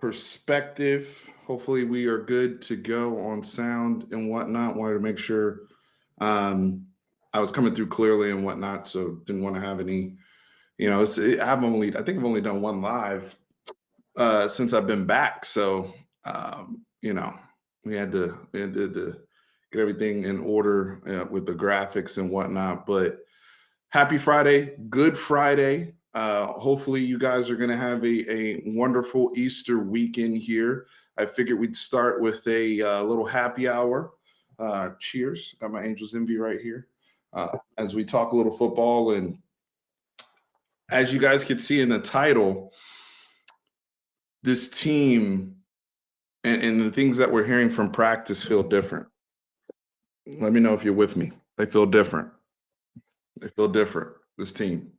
perspective. Hopefully, we are good to go on sound and whatnot. Wanted to make sure um, I was coming through clearly and whatnot, so didn't want to have any. I think I've only done one live since I've been back, so you know, we had to get everything in order with the graphics and whatnot. But happy Friday, Good Friday. Hopefully, you guys are going to have a wonderful Easter weekend here. I figured we'd start with a little happy hour. Cheers. Got my Angels Envy right here. As we talk a little football. And as you guys could see in the title, this team and the things that we're hearing from practice feel different. Let me know if you're with me. They feel different. They feel different, this team.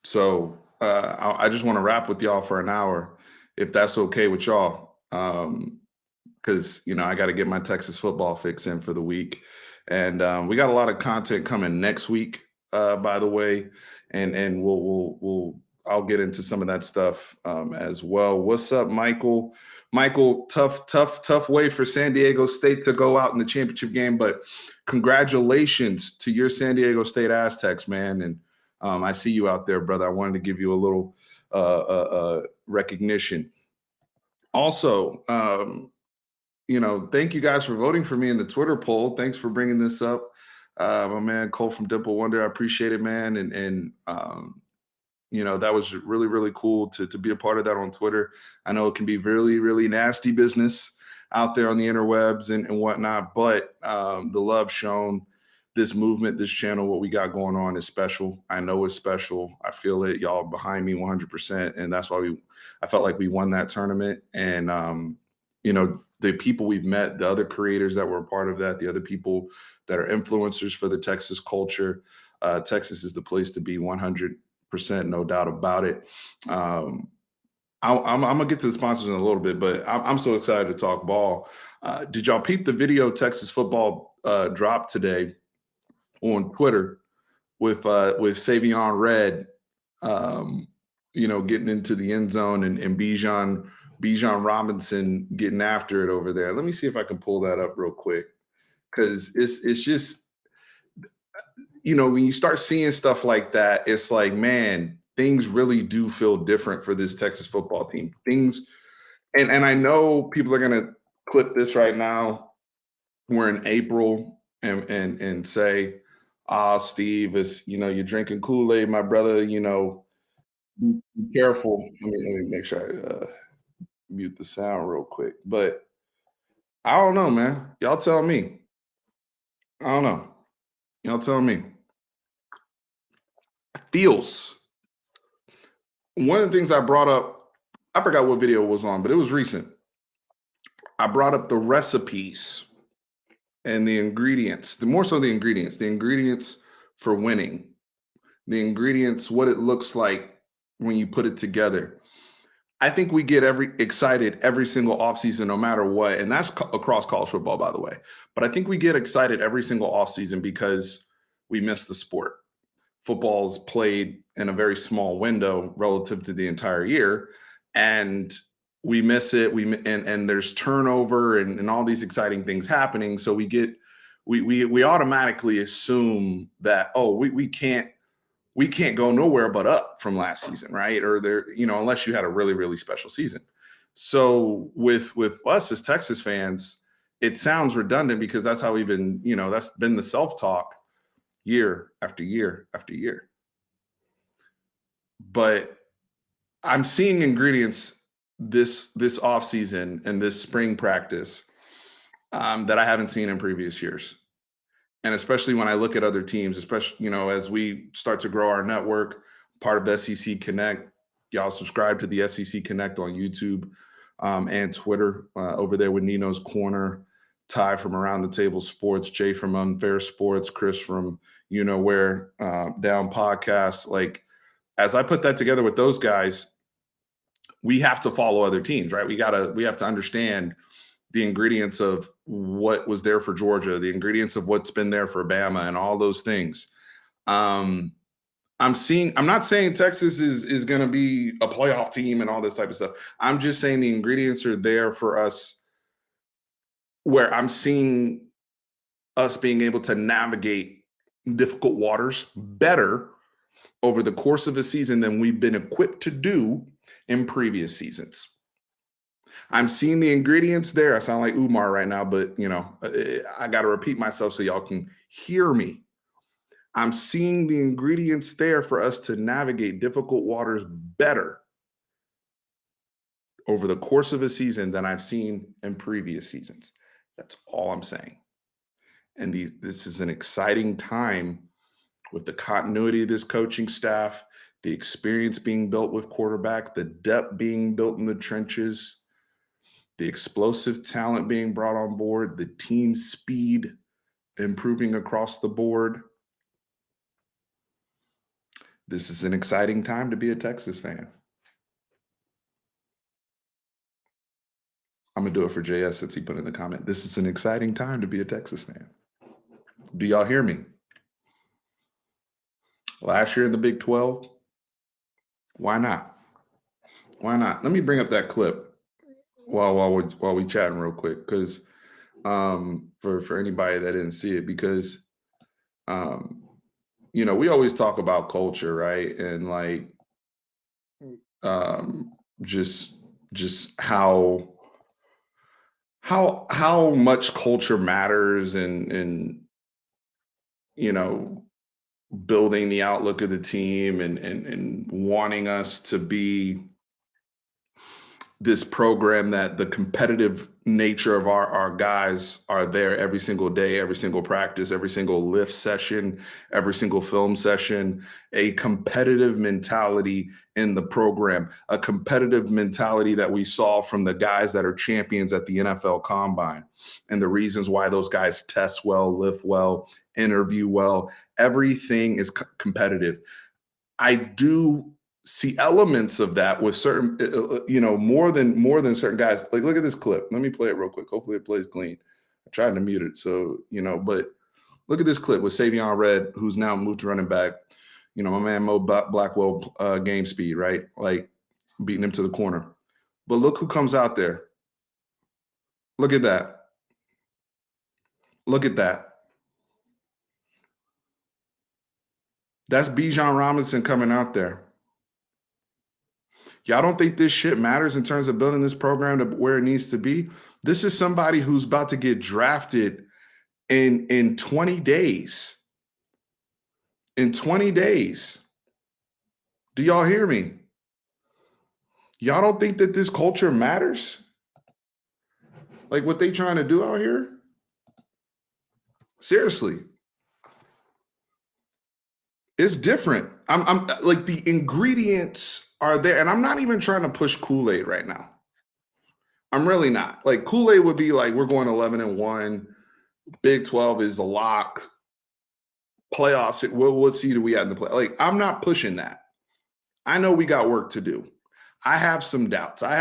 So I just want to rap with y'all for an hour, if that's okay with y'all, because I got to get my Texas football fix in for the week, and we got a lot of content coming next week, by the way, and we'll I'll get into some of that stuff as well. What's up, Michael? Michael, tough way for San Diego State to go out in the championship game, but congratulations to your San Diego State Aztecs, man, and I see you out there, brother. I wanted to give you a little recognition. Also, thank you guys for voting for me in the Twitter poll. Thanks for bringing this up, my man Cole from Dimple Wonder. I appreciate it, man, and that was really really cool to be a part of that on Twitter. I know it can be really really nasty business out there on the interwebs and whatnot, but the love shown, this movement, this channel, what we got going on is special. I know it's special. I feel it. Y'all behind me 100%. And that's why I felt like we won that tournament. And, the people we've met, the other creators that were a part of that, the other people that are influencers for the Texas culture. Texas is the place to be 100%, no doubt about it. I'm gonna get to the sponsors in a little bit, but I'm so excited to talk ball. Did y'all peep the video Texas football dropped today on Twitter with Savion Red, getting into the end zone and Bijan Robinson getting after it over there? Let me see if I can pull that up real quick, because it's just when you start seeing stuff like that, it's like, man, things really do feel different for this Texas football team. And I know people are gonna clip this right now. We're in April and say, Steve, it's you're drinking Kool-Aid, my brother. Be careful. Let me make sure I mute the sound real quick. But I don't know, man. Y'all tell me. I don't know. Y'all tell me. Feels. One of the things I brought up, I forgot what video it was on, but it was recent. I brought up the recipes and the ingredients, more so the ingredients for winning, the ingredients, what it looks like when you put it together. I think we get excited every single offseason, no matter what. And that's across college football, by the way. But I think we get excited every single offseason because we miss the sport. Football's played in a very small window relative to the entire year, and we miss it. And there's turnover and all these exciting things happening. So we automatically assume that, we can't go nowhere but up from last season, right? Or unless you had a really, really special season. So with us as Texas fans, it sounds redundant because that's how we've been, that's been the self-talk year after year after year. But I'm seeing ingredients this offseason and this spring practice that I haven't seen in previous years. And especially when I look at other teams, especially, as we start to grow our network, part of SEC Connect, y'all subscribe to the SEC Connect on YouTube and Twitter over there with Nino's Corner, Ty from Around the Table Sports, Jay from Unfair Sports, Chris from Where Down Podcast. Like, as I put that together with those guys, we have to follow other teams, right? We have to understand the ingredients of what was there for Georgia, the ingredients of what's been there for Bama, and all those things. I'm I'm not saying Texas is going to be a playoff team and all this type of stuff. I'm just saying the ingredients are there for us, where I'm seeing us being able to navigate difficult waters better over the course of a season than we've been equipped to do in previous seasons. I'm seeing the ingredients there. I sound like Umar right now, but I got to repeat myself so y'all can hear me. I'm seeing the ingredients there for us to navigate difficult waters better over the course of a season than I've seen in previous seasons. That's all I'm saying. And this is an exciting time with the continuity of this coaching staff, the experience being built with quarterback, the depth being built in the trenches, the explosive talent being brought on board, the team speed improving across the board. This is an exciting time to be a Texas fan. I'm going to do it for JS since he put in the comment. This is an exciting time to be a Texas fan. Do y'all hear me? Last year in the Big 12, why not? Why not? Let me bring up that clip while we chatting real quick, because for anybody that didn't see it, because um, we always talk about culture, right? And like um, just how much culture matters, and you know building the outlook of the team, and wanting us to be this program that the competitive nature of our guys are there every single day, every single practice, every single lift session, every single film session, a competitive mentality in the program, a competitive mentality that we saw from the guys that are champions at the NFL Combine, and the reasons why those guys test well, lift well, interview well. Everything is competitive. I do see elements of that with certain, more than certain guys. Like, look at this clip. Let me play it real quick. Hopefully, it plays clean. I tried to mute it, so but look at this clip with Savion Red, who's now moved to running back. My man Mo Blackwell, game speed, right? Like beating him to the corner. But look who comes out there. Look at that. Look at that. That's Bijan Robinson coming out there. Y'all don't think this shit matters in terms of building this program to where it needs to be? This is somebody who's about to get drafted in 20 days. In 20 days. Do y'all hear me? Y'all don't think that this culture matters? Like what they trying to do out here? Seriously. It's different. I'm like, the ingredients are there, and I'm not even trying to push Kool-Aid right now. I'm really not. Like, Kool-Aid would be like, we're going 11-1. Big 12 is a lock. Playoffs, what seed are we at in the play? Like, I'm not pushing that. I know we got work to do. I have some doubts. I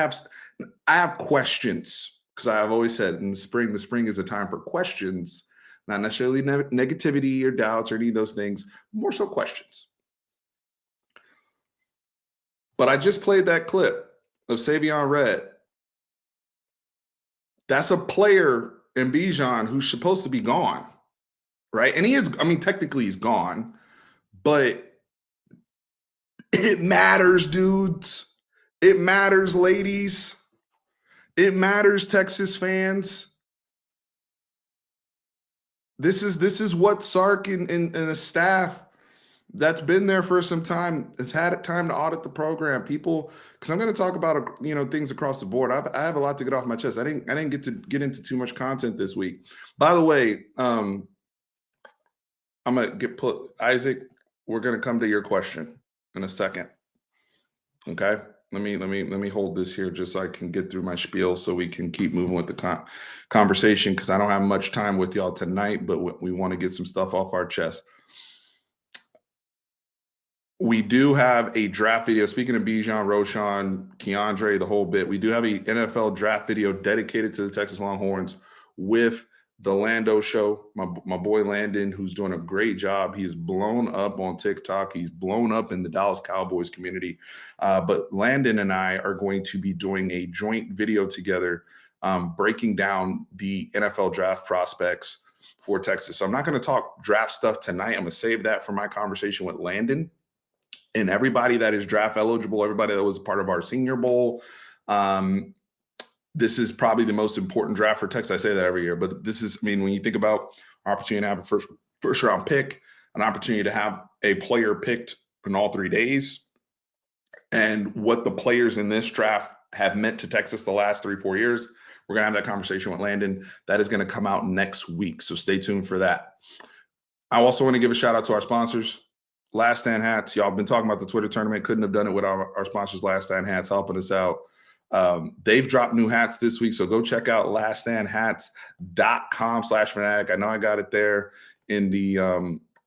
have questions, because I've always said in the spring is a time for questions, not necessarily negativity or doubts or any of those things, more so questions. But I just played that clip of Savion Red. That's a player in Bijan who's supposed to be gone, right? And he is, technically he's gone, but it matters, dudes. It matters, ladies. It matters, Texas fans. This is what Sark and the staff that's been there for some time has had time to audit the program. People, because I'm going to talk about things across the board. I have a lot to get off my chest. I didn't get to get into too much content this week. By the way, I'm gonna Isaac. We're gonna come to your question in a second. Okay. Let me hold this here just so I can get through my spiel, so we can keep moving with the conversation, because I don't have much time with y'all tonight, but we want to get some stuff off our chest. We do have a draft video. Speaking of Bijan, Roshan, Keandre, the whole bit, we do have a NFL draft video dedicated to the Texas Longhorns with the Lando show, my boy Landon, who's doing a great job. He's blown up on TikTok. He's blown up in the Dallas Cowboys community. But Landon and I are going to be doing a joint video together, breaking down the NFL draft prospects for Texas. So I'm not going to talk draft stuff tonight. I'm going to save that for my conversation with Landon and everybody that is draft eligible, everybody that was part of our Senior Bowl. This is probably the most important draft for Texas. I say that every year, but this is, I mean, when you think about opportunity to have a first round pick, an opportunity to have a player picked in all 3 days, and what the players in this draft have meant to Texas the last 3-4 years, we're gonna have that conversation with Landon. That is gonna come out next week, so stay tuned for that. I also want to give a shout out to our sponsors. Last Stand Hats. Y'all been talking about the Twitter tournament. Couldn't have done it without our sponsors, Last Stand Hats, helping us out. They've dropped new hats this week, so go check out laststandhats.com/fanatic. I know I got it there in the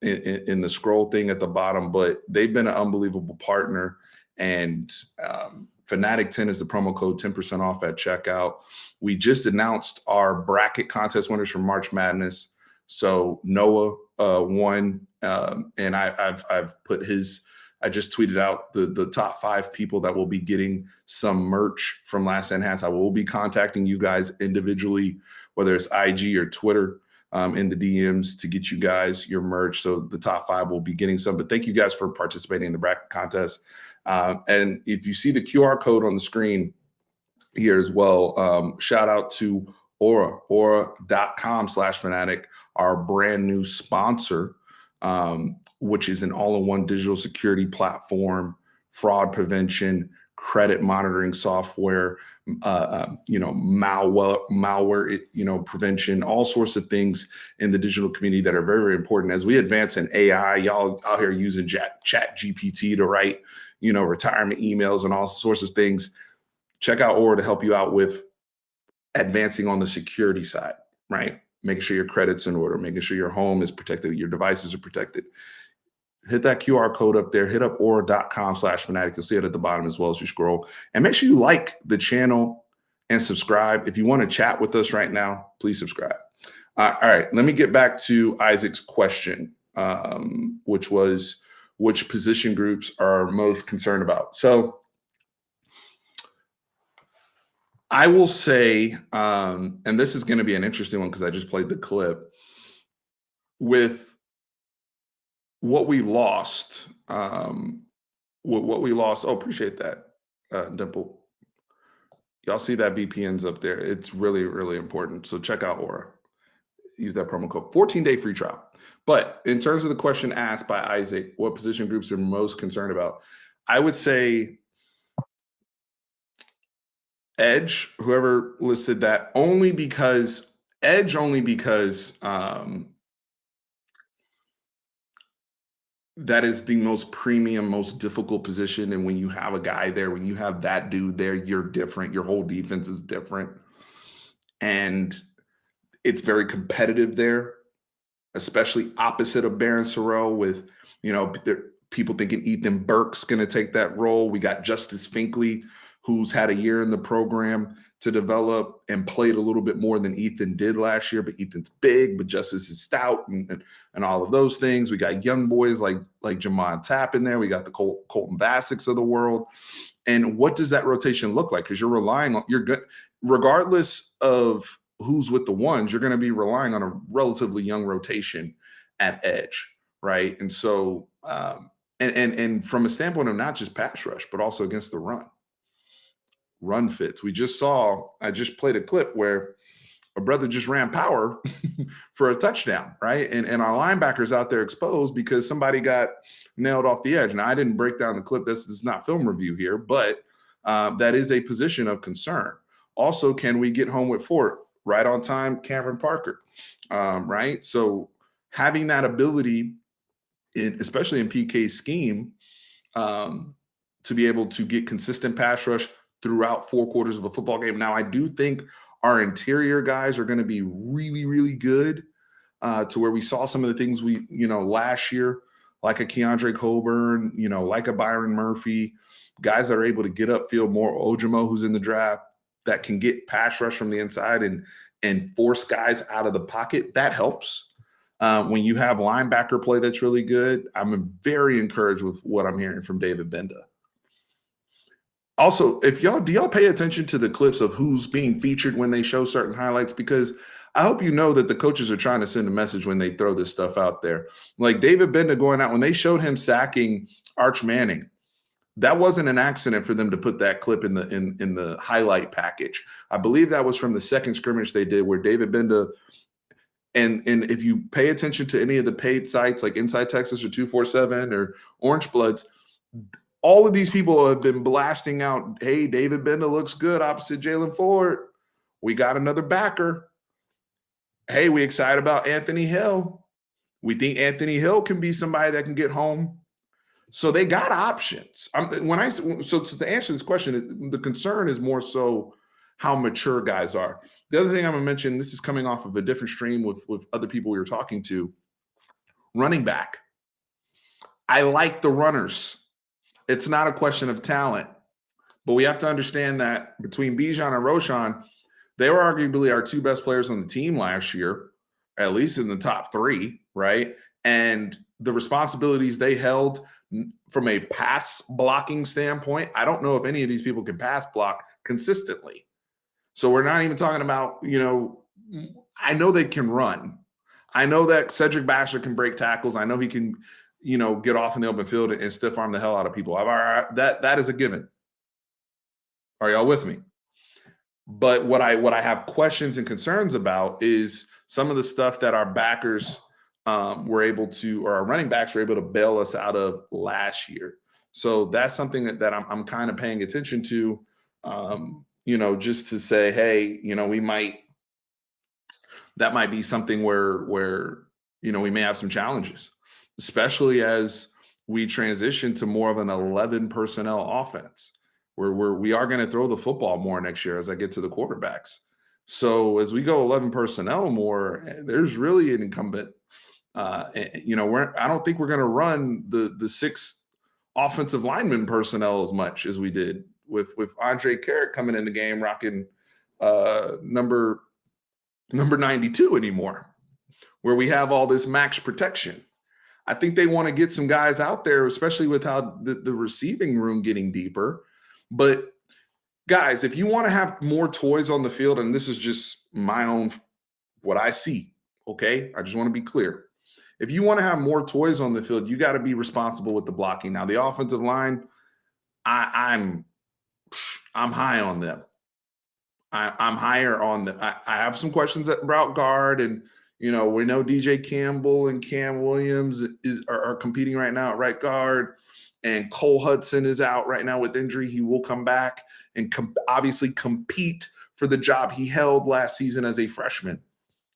in the scroll thing at the bottom, but they've been an unbelievable partner. And Fanatic 10 is the promo code, 10% off at checkout. We just announced our bracket contest winners for March Madness. So Noah won, and I've put his. I just tweeted out the top 5 people that will be getting some merch from Last Stand Hats. I will be contacting you guys individually, whether it's IG or Twitter, in the DMs to get you guys your merch. So the top 5 will be getting some. But thank you guys for participating in the bracket contest. And if you see the QR code on the screen here as well, shout out to aura.com/fanatic, our brand new sponsor, which is an all-in-one digital security platform, fraud prevention, credit monitoring software, malware, prevention, all sorts of things in the digital community that are very, very important. As we advance in AI, y'all out here using chat GPT to write, retirement emails and all sorts of things. Check out Aura to help you out with advancing on the security side, right? Making sure your credit's in order, making sure your home is protected, your devices are protected. Hit that QR code up there. Hit up aura.com/fanatic. You'll see it at the bottom as well as you scroll. And make sure you like the channel and subscribe. If you want to chat with us right now, please subscribe. All right, let me get back to Isaac's question, which was which position groups are most concerned about. So I will say, and this is going to be an interesting one because I just played the clip, with what we lost, what we lost. Oh, appreciate that, Dimple. Y'all see that VPN's up there. It's really, really important. So check out Aura. Use that promo code. 14-day free trial. But in terms of the question asked by Isaac, what position groups are most concerned about? I would say edge, whoever listed that, only because that is the most premium, most difficult position. And when you have a guy there, when you have that dude there, you're different. Your whole defense is different. And it's very competitive there, especially opposite of Barron Sorrell with, people thinking Ethan Burke's going to take that role. We got Justice Finkley, who's had a year in the program to develop and played a little bit more than Ethan did last year, but Ethan's big, but Justice is stout and all of those things. We got young boys like Jamon Tapp in there. We got the Colton Bassics of the world. And what does that rotation look like? Because you're relying on, regardless of who's with the ones, you're going to be relying on a relatively young rotation at edge, right? And so, and from a standpoint of not just pass rush, but also against the run fits. I just played a clip where a brother just ran power for a touchdown, right? And our linebackers out there exposed because somebody got nailed off the edge. Now, I didn't break down the clip. This is not film review here, but that is a position of concern. Also, can we get home with Fort? Right on time, Cameron Parker, right? So having that ability, especially in PK's scheme, to be able to get consistent pass rush throughout 4 quarters of a football game. Now, I do think our interior guys are going to be really, really good, to where we saw some of the things we, last year, like a Keandre Coburn, like a Byron Murphy, guys that are able to get upfield, more Ojimo, who's in the draft, that can get pass rush from the inside and and force guys out of the pocket, that helps. When you have linebacker play that's really good, I'm very encouraged with what I'm hearing from David Benda. Also, if y'all do y'all pay attention to the clips of who's being featured when they show certain highlights? Because I hope you know that the coaches are trying to send a message when they throw this stuff out there. Like David Benda going out when they showed him sacking Arch Manning, that wasn't an accident for them to put that clip in the highlight package. I believe that was from the second scrimmage they did where David Benda and if you pay attention to any of the paid sites like Inside Texas or 247 or Orange Bloods, all of these people have been blasting out, hey, David Benda looks good opposite Jalen Ford. We got another backer. Hey, we excited about Anthony Hill. We think Anthony Hill can be somebody that can get home. So they got options. So to answer this question, the concern is more so how mature guys are. The other thing I'm gonna mention, this is coming off of a different stream with other people we were talking to. Running back. I like the runners. It's not a question of talent, but we have to understand that between Bijan and Roshan, they were arguably our two best players on the team last year, at least in the top three, right? And the responsibilities they held from a pass blocking standpoint, I don't know if any of these people can pass block consistently. So we're not even talking about, I know they can run. I know that Cedric Baxter can break tackles. I know he can, get off in the open field and stiff arm the hell out of people. That is a given. Are y'all with me? But what I have questions and concerns about is some of the stuff that our backers were able to, or our running backs were able to bail us out of last year. So that's something that I'm kind of paying attention to, just to say, hey, that might be something where we may have some challenges, especially as we transition to more of an 11 personnel offense where we are going to throw the football more next year as I get to the quarterbacks. So as we go 11 personnel more, there's really an incumbent. I don't think we're going to run the six offensive lineman personnel as much as we did with Andre Carrick coming in the game rocking number 92 anymore, where we have all this max protection. I think they want to get some guys out there, especially with how the receiving room getting deeper. But guys, if you want to have more toys on the field, and this is just my own what I see, okay? I just want to be clear. If you want to have more toys on the field, you got to be responsible with the blocking. Now, the offensive line, I'm high on them. I'm higher on them. I have some questions at route guard, and we know DJ Campbell and Cam Williams are competing right now at right guard, and Cole Hudson is out right now with injury. He will come back and obviously compete for the job he held last season as a freshman.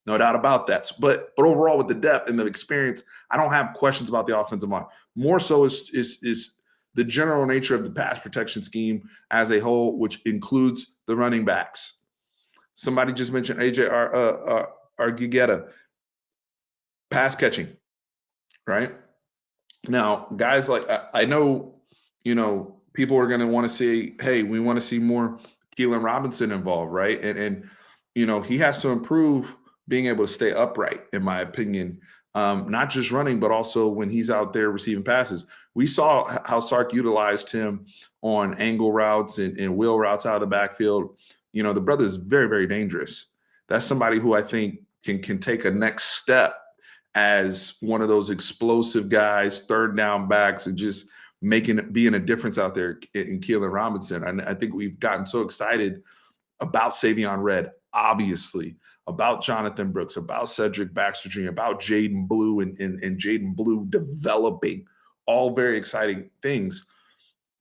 No doubt about that. But overall, with the depth and the experience, I don't have questions about the offensive line. More so is the general nature of the pass protection scheme as a whole, which includes the running backs. Somebody just mentioned AJ Argueta, pass catching, right? Now, guys like I know, people are going to want to say, hey, we want to see more Keelan Robinson involved, right? And he has to improve being able to stay upright, in my opinion. Not just running, but also when he's out there receiving passes. We saw how Sark utilized him on angle routes and wheel routes out of the backfield. The brother is very, very dangerous. That's somebody who I think can take a next step as one of those explosive guys, third down backs, and just being a difference out there in Keelan Robinson. And I think we've gotten so excited about Savion Red, obviously, about Jonathan Brooks, about Cedric Baxter Jr., about Jaden Blue and Jaden Blue developing, all very exciting things.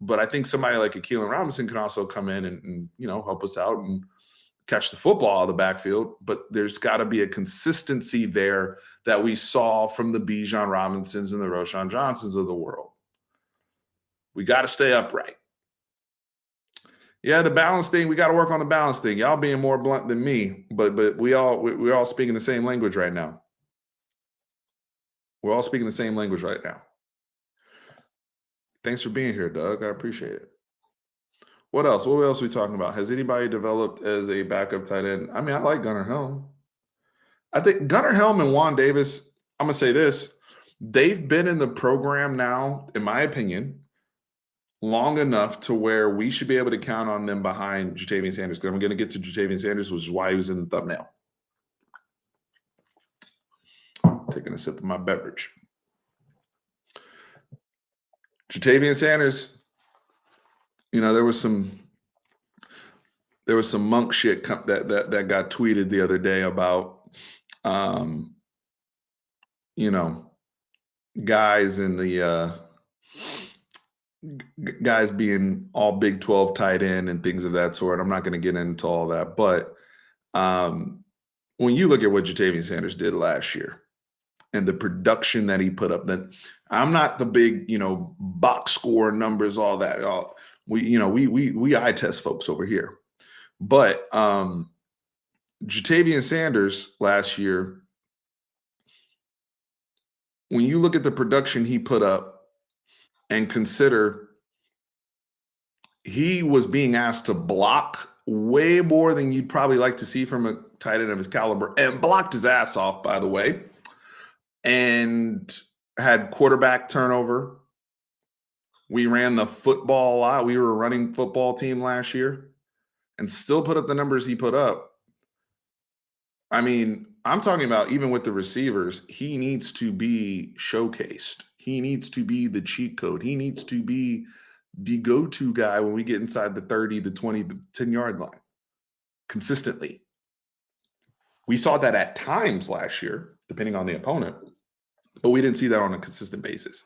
But I think somebody like a Keelan Robinson can also come in and help us out and catch the football out of the backfield. But there's got to be a consistency there that we saw from the Bijan Robinsons and the Roshan Johnsons of the world. We got to stay upright. Yeah, the balance thing, we got to work on the balance thing. Y'all being more blunt than me, but we're all speaking the same language right now. We're all speaking the same language right now. Thanks for being here, Doug. I appreciate it. What else? What else are we talking about? Has anybody developed as a backup tight end? I mean, I like Gunnar Helm. I think Gunnar Helm and Juan Davis, I'm gonna say this. They've been in the program now, in my opinion, long enough to where we should be able to count on them behind Jatavian Sanders. Because I'm going to get to Jatavian Sanders, which is why he was in the thumbnail. Taking a sip of my beverage. Jatavian Sanders, there was some monk shit that got tweeted the other day about um, you know, guys in the guys being all Big 12 tight end and things of that sort. I'm not going to get into all that, but um, when you look at what Jatavian Sanders did last year and the production that he put up, then I'm not the big, box score numbers, all that. We eye test folks over here. But Jatavian Sanders last year, when you look at the production he put up and consider he was being asked to block way more than you'd probably like to see from a tight end of his caliber, and blocked his ass off, by the way, and had quarterback turnover. We ran the football a lot. We were a running football team last year and still put up the numbers he put up. I mean, I'm talking about even with the receivers, he needs to be showcased. He needs to be the cheat code. He needs to be the go-to guy when we get inside the 30, the 20, the 10-yard line consistently. We saw that at times last year, depending on the opponent, but we didn't see that on a consistent basis.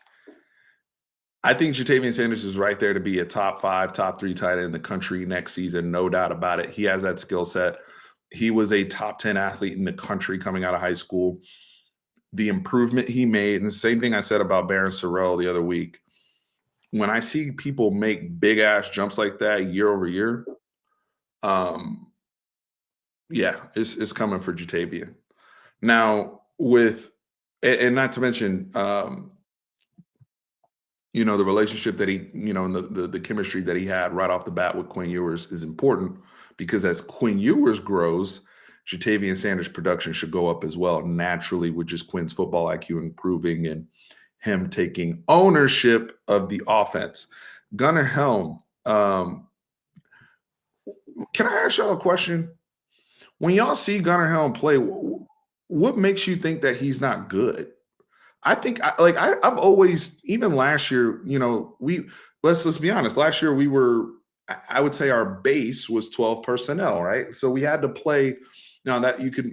I think Jatavian Sanders is right there to be a top 5, top 3 tight end in the country next season, no doubt about it. He has that skill set. He was a top 10 athlete in the country coming out of high school. The improvement he made, and the same thing I said about Baron Sorrell the other week, when I see people make big ass jumps like that year over year, yeah, it's coming for Jatavian. Now, and not to mention, the relationship that he, and the chemistry that he had right off the bat with Quinn Ewers is important, because as Quinn Ewers grows, Jatavian Sanders' production should go up as well, naturally, with just Quinn's football IQ improving and him taking ownership of the offense. Gunnar Helm, can I ask y'all a question? When y'all see Gunnar Helm play, what makes you think that he's not good? I think I've always, even last year, let's be honest. Last year I would say our base was 12 personnel, right? So we had to play. Now that you could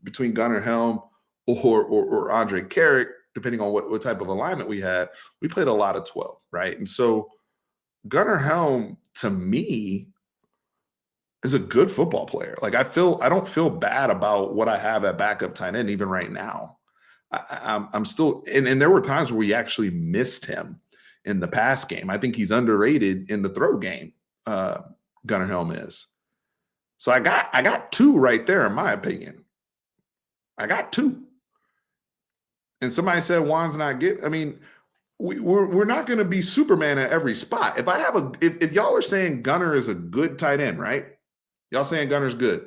between Gunnar Helm or Andre Carrick, depending on what type of alignment we had, we played a lot of 12, right? And so Gunnar Helm, to me, is a good football player. Like I don't feel bad about what I have at backup tight end even right now. I'm still, and there were times where we actually missed him in the pass game. I think he's underrated in the throw game. Gunnar Helm is. So I got 2 right there, in my opinion. I got 2. And somebody said Juan's not good. I mean, we're not going to be Superman at every spot. If y'all are saying Gunnar is a good tight end, right? Y'all saying Gunner's good.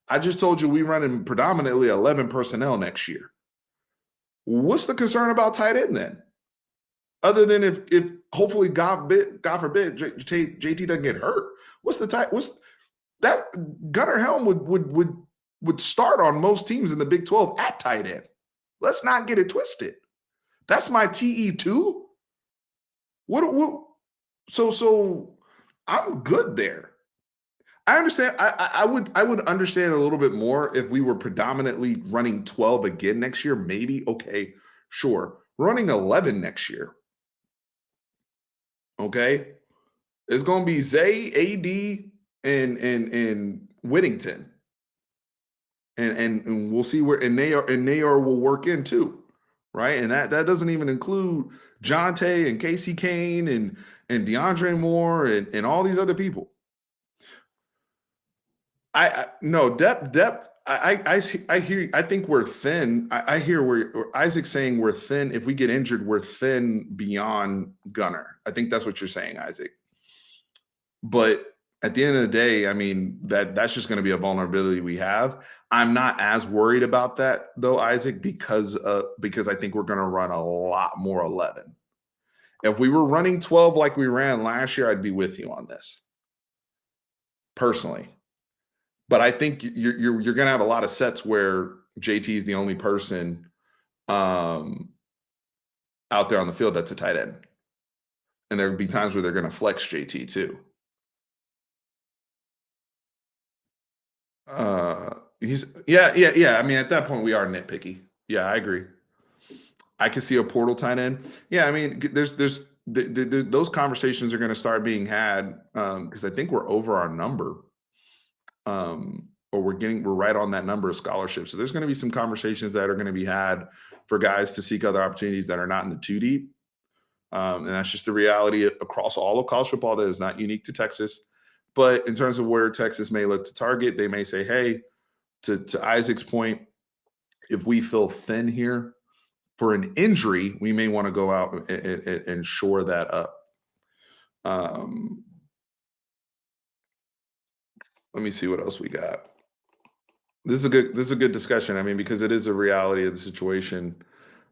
I just told you we running predominantly 11 personnel next year. What's the concern about tight end then? Other than if hopefully God forbid JT doesn't get hurt. What's that? Gunnar Helm would start on most teams in the Big 12 at tight end. Let's not get it twisted. That's my TE2. So I'm good there. I understand. I would understand a little bit more if we were predominantly running 12 again next year. Maybe, okay, sure. Running 11 next year. Okay. It's gonna be Zay, AD, and Whittington. And we'll see where and Nayor will work in too. Right. And that doesn't even include Jonte and Casey Kane and DeAndre Moore and all these other people. No depth. I hear. I think we're thin. I hear where Isaac's saying we're thin. If we get injured, we're thin beyond Gunnar. I think that's what you're saying, Isaac. But at the end of the day, I mean, that's just going to be a vulnerability we have. I'm not as worried about that though, Isaac, because I think we're going to run a lot more 11. If we were running 12 like we ran last year, I'd be with you on this personally. But I think you're going to have a lot of sets where JT is the only person um, out there on the field that's a tight end, and there'll be times where they're going to flex JT too. He's yeah. I mean, at that point, we are nitpicky. Yeah, I agree. I could see a portal tight end. Yeah, I mean, those conversations are going to start being had because I think we're over our number, or we're right on that number of scholarships. So there's going to be some conversations that are going to be had for guys to seek other opportunities that are not in the two deep, and that's just the reality across all of college football. That is not unique to Texas. But in terms of where Texas may look to target, they may say, "Hey, to Isaac's point, if we feel thin here for an injury, we may want to go out and shore that up." Um, let me see what else we got. This is a good discussion. I mean, because it is a reality of the situation.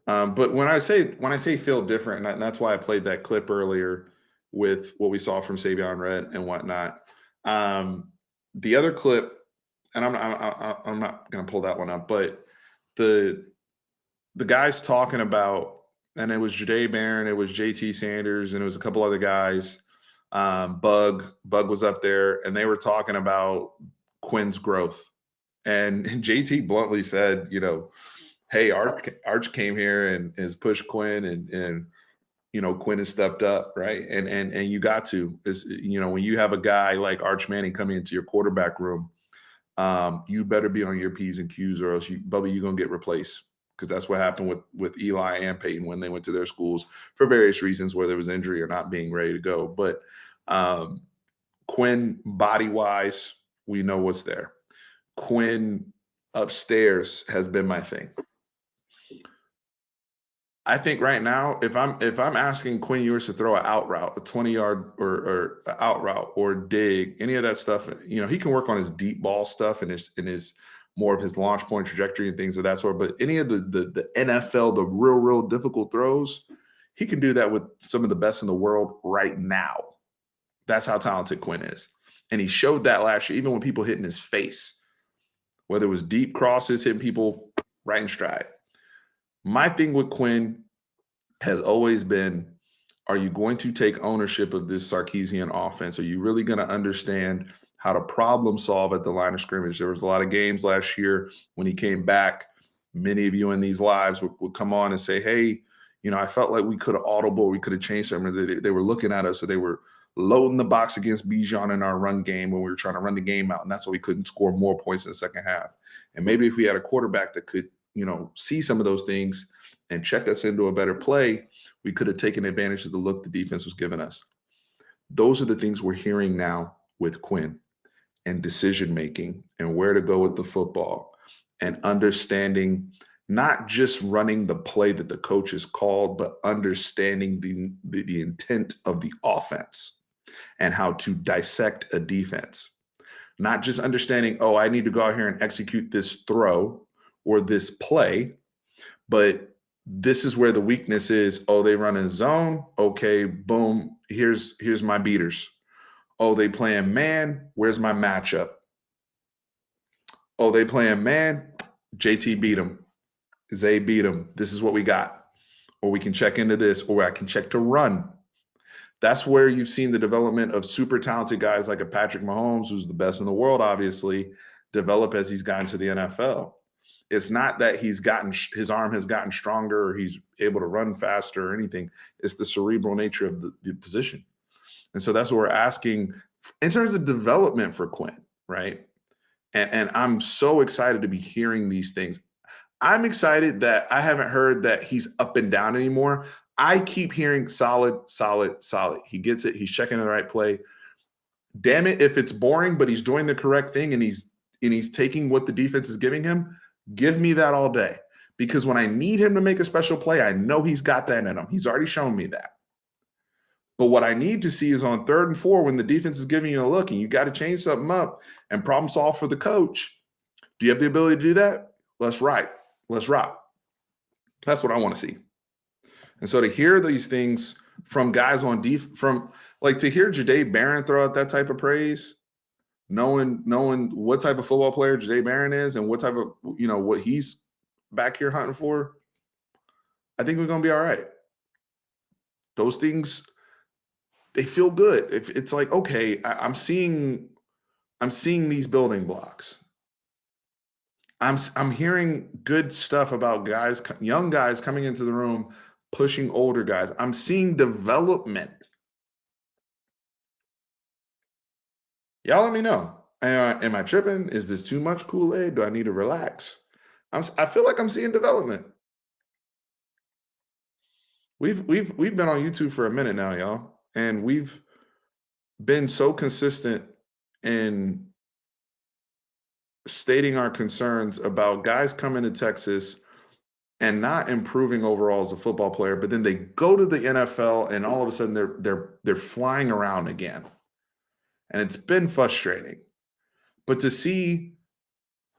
But when I say feel different, and that's why I played that clip earlier with what we saw from Savion Red and whatnot. Um, the other clip, and I'm not going to pull that one up, but the the guys talking about, and it was Jade Barron, it was JT Sanders, and it was a couple other guys. Bug was up there, and they were talking about Quinn's growth. And JT bluntly said, hey, Arch came here and has pushed Quinn, and Quinn has stepped up, right? And you got to is when you have a guy like Arch Manning coming into your quarterback room, you better be on your P's and Q's, or else Bubba, you're gonna get replaced. Because that's what happened with Eli and Peyton when they went to their schools for various reasons, whether it was injury or not being ready to go. But um, Quinn, body wise, we know what's there. Quinn upstairs has been my thing. I think right now, if I'm asking Quinn Ewers to throw an out route, a 20-yard or a out route or dig, any of that stuff, he can work on his deep ball stuff and his more of his launch point trajectory and things of that sort. But any of the NFL, the real difficult throws, he can do that with some of the best in the world right now. That's how talented Quinn is. And he showed that last year, even when people hit in his face, whether it was deep crosses, hitting people right in stride. My thing with Quinn has always been, are you going to take ownership of this Sarkisian offense? Are you really going to understand how to problem solve at the line of scrimmage? There was a lot of games last year when he came back. Many of you in these lives would come on and say, hey, I felt like we could have audible, we could have changed something. They were looking at us, so they were loading the box against Bijan in our run game when we were trying to run the game out, and that's why we couldn't score more points in the second half. And maybe if we had a quarterback that could, see some of those things and check us into a better play, we could have taken advantage of the look the defense was giving us. Those are the things we're hearing now with Quinn, and decision making and where to go with the football, and understanding not just running the play that the coach has called, but understanding the intent of the offense and how to dissect a defense. Not just understanding, oh, I need to go out here and execute this throw or this play, but this is where the weakness is. Oh, they run in zone. Okay, boom. Here's my beaters. Oh, they playing man. Where's my matchup? Oh, they playing man. JT beat them. Zay beat them. This is what we got. Or we can check into this, or I can check to run. That's where you've seen the development of super talented guys like a Patrick Mahomes, who's the best in the world, obviously, develop as he's gotten to the NFL. It's not that his arm has gotten stronger or he's able to run faster or anything. It's the cerebral nature of the position. And so that's what we're asking in terms of development for Quinn, right? And I'm so excited to be hearing these things. I'm excited that I haven't heard that he's up and down anymore. I keep hearing solid, solid, solid. He gets it. He's checking the right play. Damn it, if it's boring, but he's doing the correct thing and he's taking what the defense is giving him, give me that all day. Because when I need him to make a special play, I know he's got that in him. He's already shown me that. But what I need to see is on 3rd and 4 when the defense is giving you a look and you got to change something up and problem solve for the coach. Do you have the ability to do that? Let's ride. Let's rock. That's what I want to see. And so to hear these things from guys on from like to hear Jahdae Barron throw out that type of praise, knowing what type of football player Jahdae Barron is and what type of what he's back here hunting for, I think we're gonna be all right. Those things, they feel good. If it's like, okay, I'm seeing these building blocks. I'm hearing good stuff about guys, young guys coming into the room, pushing older guys. I'm seeing development. Y'all let me know. Am I tripping? Is this too much Kool-Aid? Do I need to relax? I feel like I'm seeing development. We've been on YouTube for a minute now, y'all, and we've been so consistent in stating our concerns about guys coming to Texas and not improving overall as a football player, but then they go to the NFL and all of a sudden they're flying around again. And it's been frustrating. But to see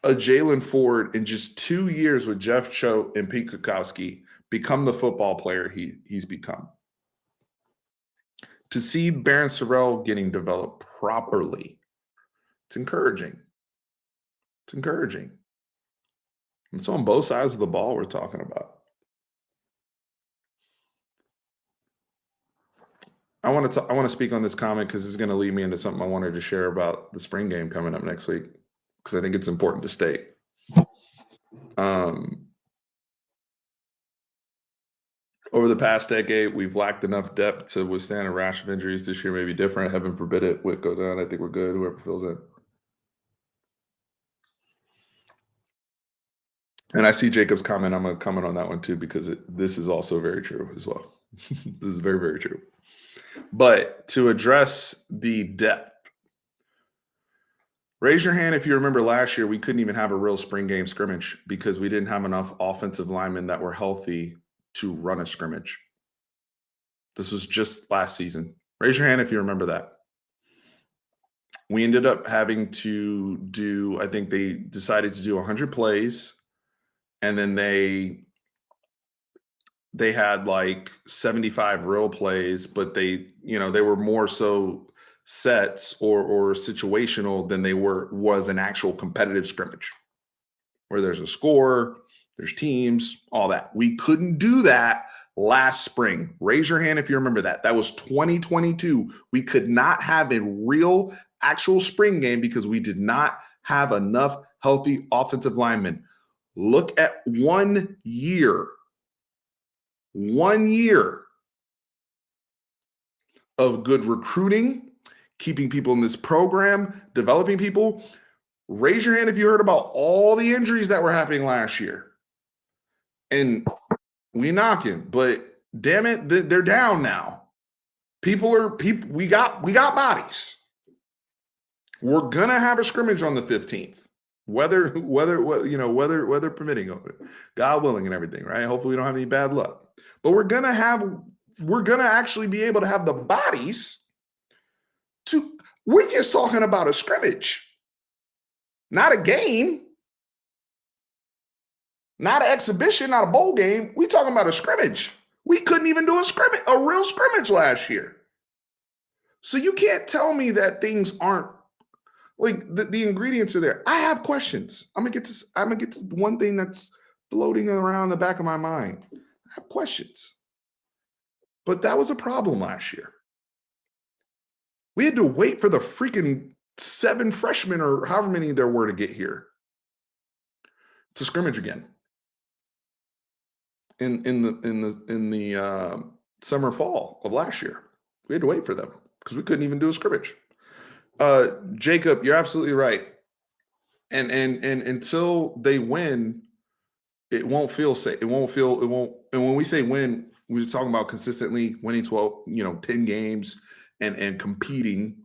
a Jalen Ford in just 2 years with Jeff Choate and Pete Kukowski become the football player he's become. To see Barron Sorrell getting developed properly, it's encouraging. It's encouraging. It's on both sides of the ball we're talking about. I want to speak on this comment because it's going to lead me into something I wanted to share about the spring game coming up next week because I think it's important to state. Over the past decade, we've lacked enough depth to withstand a rash of injuries. This year may be different. Heaven forbid it would go down. I think we're good. Whoever fills in. And I see Jacob's comment. I'm going to comment on that one too because this is also very true as well. This is very, very true. But to address the depth, raise your hand if you remember last year, we couldn't even have a real spring game scrimmage because we didn't have enough offensive linemen that were healthy to run a scrimmage. This was just last season. Raise your hand if you remember that. We ended up having to do, I think they decided to do 100 plays, and then they had like 75 real plays, but they were more so sets or situational than they was an actual competitive scrimmage where there's a score, there's teams, all that. We couldn't do that last spring. Raise your hand if you remember that. That was 2022. We could not have a real actual spring game because we did not have enough healthy offensive linemen. Look at 1 year. 1 year of good recruiting, keeping people in this program, developing people. Raise your hand if you heard about all the injuries that were happening last year. And we knocking, but damn it, they're down now. We got bodies. We're gonna have a scrimmage on the 15th. Weather permitting of it, God willing and everything, right? Hopefully we don't have any bad luck. But we're gonna actually be able to have the bodies we're just talking about a scrimmage, not a game, not an exhibition, not a bowl game. We talking about a scrimmage. We couldn't even do a real scrimmage last year. So you can't tell me that things aren't like the ingredients are there. I have questions. I'm gonna get to one thing that's floating around the back of my mind. I have questions. But that was a problem last year. We had to wait for the freaking 7 freshmen or however many there were to get here to scrimmage again in the summer fall of last year. We had to wait for them because we couldn't even do a scrimmage. Jacob, you're absolutely right. And until they win, it won't feel safe. And when we say win, we're talking about consistently winning 10 games and competing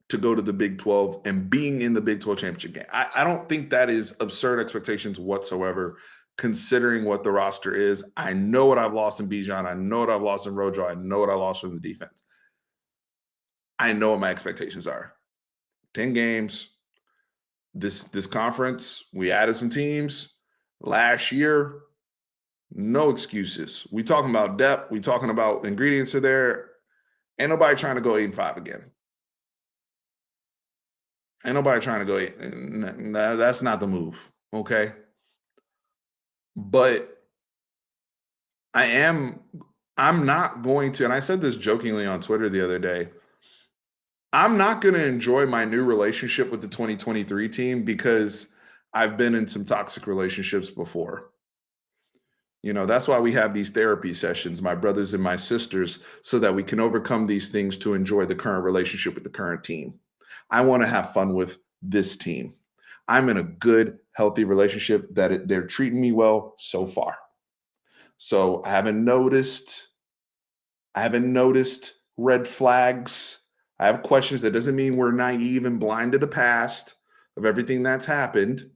to go to the Big 12 and being in the Big 12 championship game. I don't think that is absurd expectations whatsoever. considering what the roster is. I know what I've lost in Bijan. I know what I've lost in Rojo. I know what I lost from the defense. I know what my expectations are. 10 games. This conference, we added some teams. Last year, no excuses. We talking about depth. We talking about ingredients are there. Ain't nobody trying to go 8-5 again. Ain't nobody trying to go eight. That's not the move. Okay. But I am, I'm not going to, and I said this jokingly on Twitter the other day. I'm not going to enjoy my new relationship with the 2023 team because I've been in some toxic relationships before. That's why we have these therapy sessions, my brothers and my sisters, so that we can overcome these things to enjoy the current relationship with the current team. I want to have fun with this team. I'm in a good, healthy relationship that they're treating me well so far. So I haven't noticed red flags. I have questions. That doesn't mean we're naive and blind to the past of everything that's happened.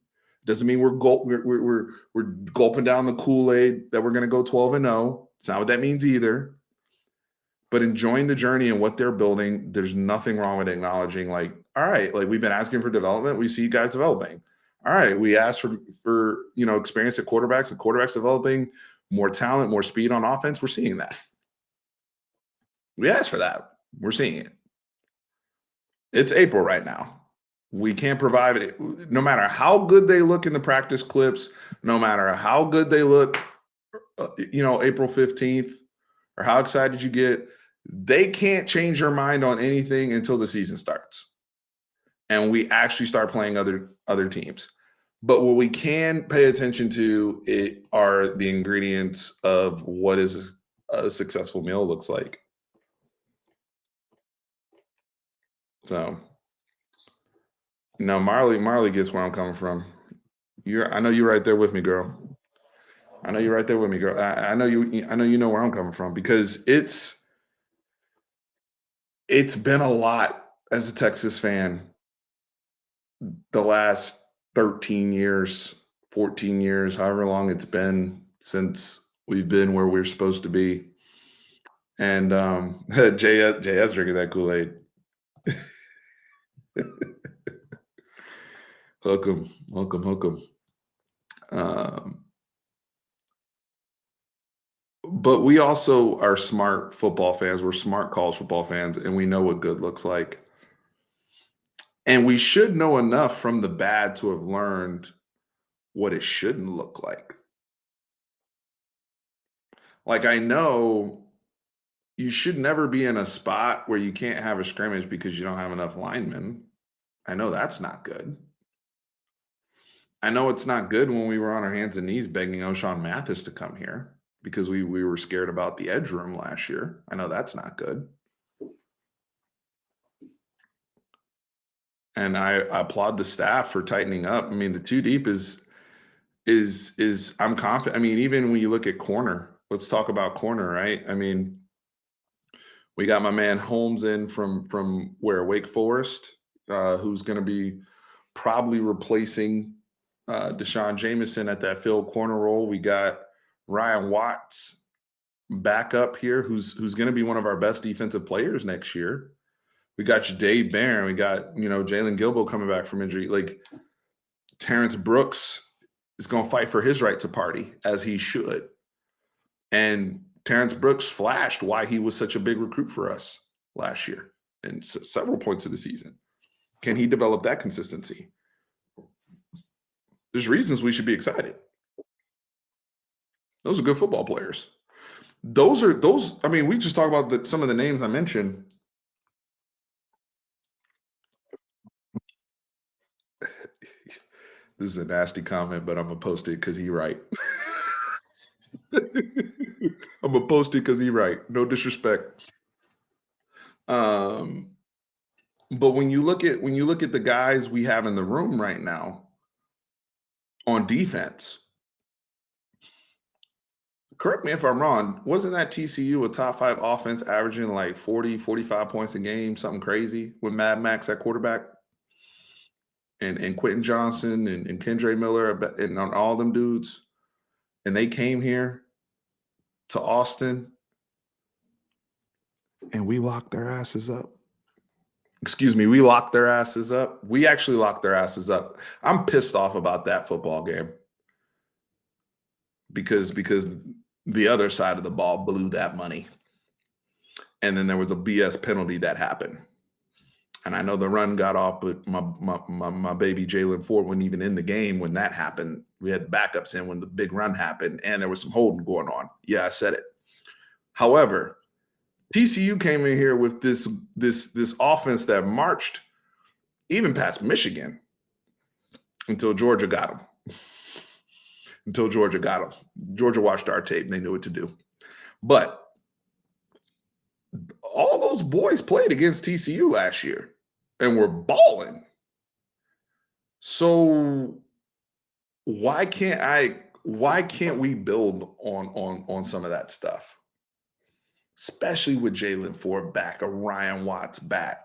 Doesn't mean we're gulping down the Kool-Aid that we're going to go 12-0. It's not what that means either. But enjoying the journey and what they're building, there's nothing wrong with acknowledging, like, all right, like we've been asking for development. We see you guys developing. All right, we asked for experience at quarterbacks and quarterbacks developing more talent, more speed on offense. We're seeing that. We asked for that. We're seeing it. It's April right now. We can't provide it. No matter how good they look in the practice clips, no matter how good they look, April 15th, or how excited you get, they can't change your mind on anything until the season starts and we actually start playing other teams. But what we can pay attention to are the ingredients of what is a successful meal looks like. So no, Marley gets where I'm coming from. I know you're right there with me, girl. I know you're right there with me, girl. I know you know where I'm coming from because it's been a lot as a Texas fan the last 13 years, 14 years, however long it's been since we've been where we're supposed to be. And JS drinking that Kool-Aid. Hook 'em, hook 'em, hook 'em. Um, but we also are smart football fans. We're smart college football fans, and we know what good looks like. And we should know enough from the bad to have learned what it shouldn't look like. Like, I know you should never be in a spot where you can't have a scrimmage because you don't have enough linemen. I know that's not good. I know it's not good when we were on our hands and knees begging O'Shawn Mathis to come here because we were scared about the edge room last year. I know that's not good. And I applaud the staff for tightening up. I mean, the two deep is I'm confident. I mean, even when you look at corner, let's talk about corner, right? I mean, we got my man Holmes in from where Wake Forest, who's going to be probably replacing Deshaun Jameson at that field corner role. We got Ryan Watts back up here, who's going to be one of our best defensive players next year. We got Jade Barron. We got Jalen Gilbo coming back from injury. Like Terrence Brooks is going to fight for his right to party as he should. And Terrence Brooks flashed why he was such a big recruit for us last year and several points of the season. Can he develop that consistency? There's reasons we should be excited. Those are good football players. I mean, we just talk about some of the names I mentioned. This is a nasty comment, but I'm gonna post it because he right. I'm gonna post it because he right. No disrespect. Um, but when you look at the guys we have in the room right now on defense, correct me if I'm wrong, wasn't that TCU a top 5 offense averaging like 40, 45 points a game, something crazy with Mad Max at quarterback and Quentin Johnson and Kendre Miller and on all them dudes? and they came here to Austin and we locked their asses up. Excuse me, we locked their asses up. We actually locked their asses up. I'm pissed off about that football game because the other side of the ball blew that money. And then there was a BS penalty that happened. And I know the run got off, but my baby Jalen Ford wasn't even in the game when that happened. We had the backups in when the big run happened, and there was some holding going on. Yeah, I said it. However, TCU came in here with this offense that marched even past Michigan until Georgia got them. Until Georgia got them. Georgia watched our tape and they knew what to do. But all those boys played against TCU last year and were balling. So why can't we build on some of that stuff? Especially with Jalen Ford back, a Ryan Watts back.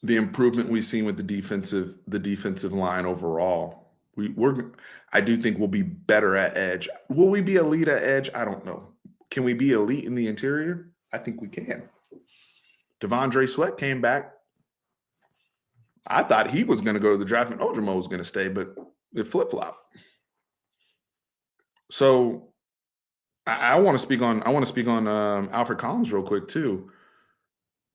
The improvement we've seen with the defensive line overall. I do think we'll be better at edge. Will we be elite at edge? I don't know. Can we be elite in the interior? I think we can. Devondre Sweat came back. I thought he was going to go to the draft and Ojomo was going to stay, but it flip-flopped. So I want to speak on Alfred Collins real quick too.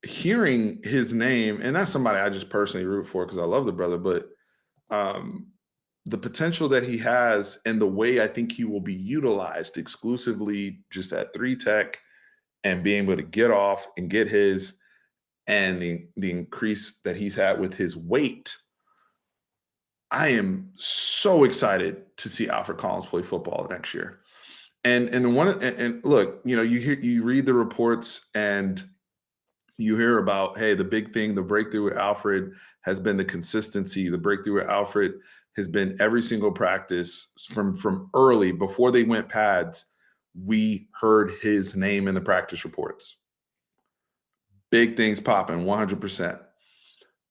Hearing his name, and that's somebody I just personally root for because I love the brother, but the potential that he has and the way I think he will be utilized exclusively just at 3 tech and being able to get off and get his, and the increase that he's had with his weight. I am so excited to see Alfred Collins play football next year. And look, you read the reports and you hear about, hey, the big thing, the breakthrough with Alfred has been the consistency. The breakthrough with Alfred has been every single practice from early, before they went pads, we heard his name in the practice reports. Big things popping, 100%.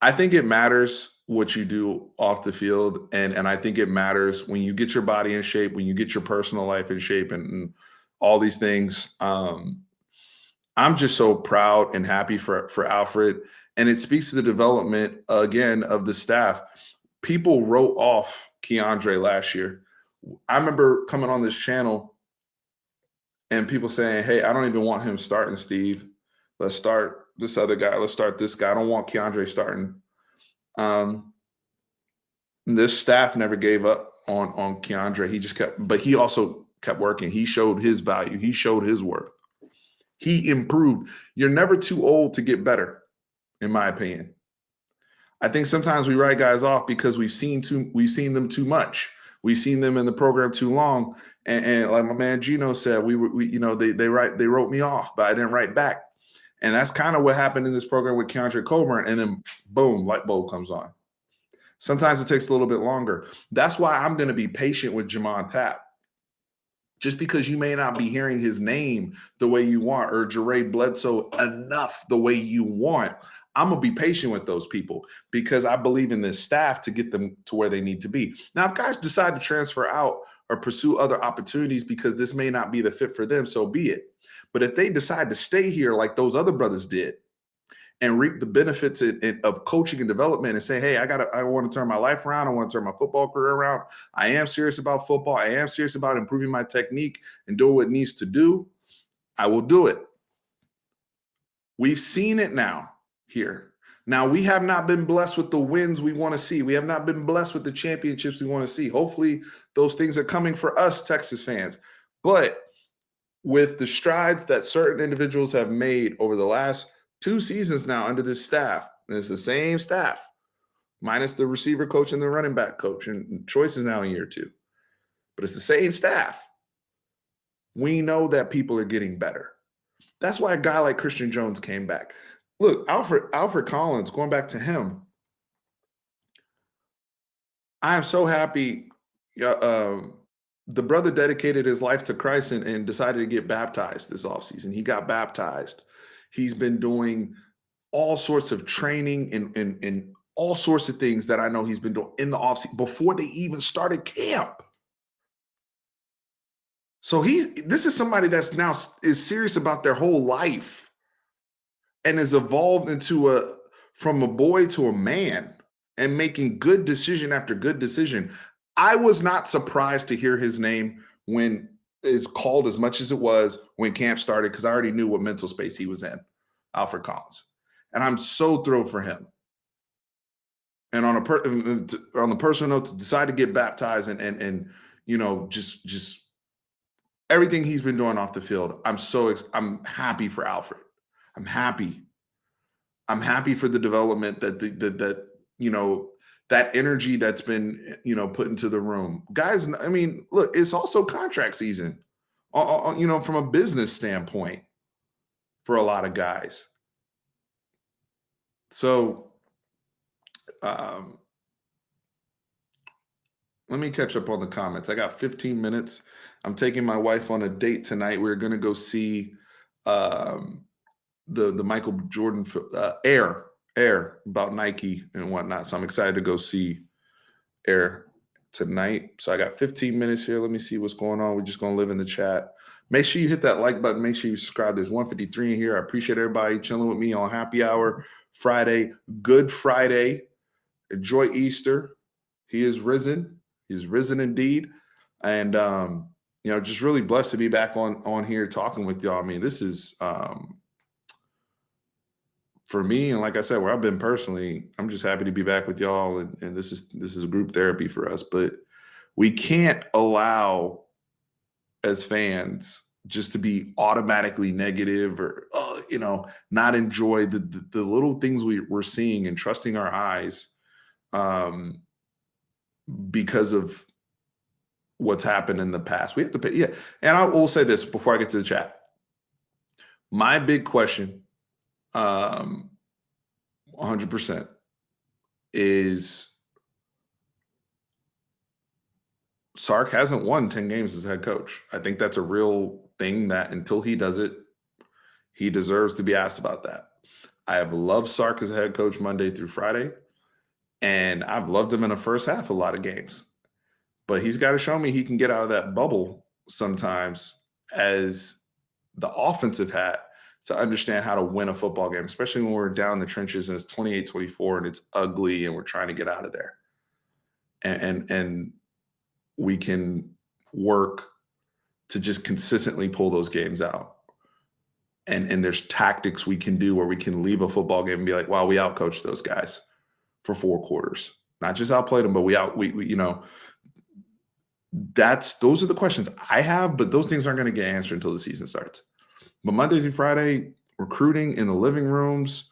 I think it matters what you do off the field, and I think it matters when you get your body in shape, when you get your personal life in shape, and all these things. I'm just so proud and happy for Alfred, and it speaks to the development again of the staff. People wrote off Keandre last year. I remember coming on this channel and people saying, "Hey, I don't even want him starting, Steve. Let's start this other guy. Let's start this guy. I don't want Keandre starting." This staff never gave up on Keandre. He just kept, but he also kept working. He showed his value. He showed his worth. He improved. You're never too old to get better, in my opinion. I think sometimes we write guys off because we've seen them too much. We've seen them in the program too long. And like my man Gino said, they wrote me off, but I didn't write back. And that's kind of what happened in this program with Keandre Coburn. And then boom, light bulb comes on. Sometimes it takes a little bit longer. That's why I'm going to be patient with Jamon Tapp. Just because you may not be hearing his name the way you want, or Jared Bledsoe enough the way you want, I'm going to be patient with those people because I believe in this staff to get them to where they need to be. Now, if guys decide to transfer out or pursue other opportunities because this may not be the fit for them, so be it. But if they decide to stay here like those other brothers did and reap the benefits of coaching and development and say, hey, I want to turn my life around. I want to turn my football career around. I am serious about football. I am serious about improving my technique and doing what it needs to do. I will do it. We've seen it now here. Now, we have not been blessed with the wins we want to see. We have not been blessed with the championships we want to see. Hopefully, those things are coming for us, Texas fans. But with the strides that certain individuals have made over the last 2 seasons now under this staff, and it's the same staff, minus the receiver coach and the running back coach, and choices now in year 2. But it's the same staff. We know that people are getting better. That's why a guy like Christian Jones came back. Look, Alfred Collins, going back to him, I am so happy. The brother dedicated his life to Christ and decided to get baptized this offseason. He got baptized. He's been doing all sorts of training in all sorts of things that I know he's been doing in the offseason before they even started camp. So this is somebody that's now is serious about their whole life and has evolved into from a boy to a man and making good decision after good decision. I was not surprised to hear his name when is called as much as it was when camp started because I already knew what mental space he was in, Alfred Collins, and I'm so thrilled for him. And on the personal note, to decide to get baptized and just everything he's been doing off the field, I'm happy for Alfred. I'm happy. I'm happy for the development that that energy that's been put into the room, guys. I mean, look, it's also contract season, from a business standpoint for a lot of guys. So, um, let me catch up on the comments. I got 15 minutes. I'm taking my wife on a date tonight. We're going to go see um, the Michael Jordan Air about Nike and whatnot. So I'm excited to go see Air tonight. So I got 15 minutes here. Let me see what's going on. We're just going to live in the chat. Make sure you hit that like button. Make sure you subscribe. There's 153 in here. I appreciate everybody chilling with me on Happy Hour Friday. Good Friday. Enjoy Easter. He is risen. He's risen indeed. And just really blessed to be back on here talking with y'all. I mean, this is for me, and like I said, where I've been personally, I'm just happy to be back with y'all. And this is a group therapy for us. But we can't allow as fans just to be automatically negative or not enjoy the little things we're seeing and trusting our eyes because of what's happened in the past. We have to pay. Yeah. And I will say this before I get to the chat. My big question, 100%, is Sark hasn't won 10 games as head coach. I think that's a real thing that until he does it, he deserves to be asked about that. I have loved Sark as a head coach Monday through Friday, and I've loved him in the first half a lot of games. But he's got to show me he can get out of that bubble sometimes as the offensive hat to understand how to win a football game, especially when we're down in the trenches and it's 28-24 and it's ugly and we're trying to get out of there. And we can work to just consistently pull those games out. And there's tactics we can do where we can leave a football game and be like, wow, we outcoached those guys for 4 quarters. Not just outplayed them, but those are the questions I have, but those things aren't going to get answered until the season starts. But Monday through Friday, recruiting in the living rooms,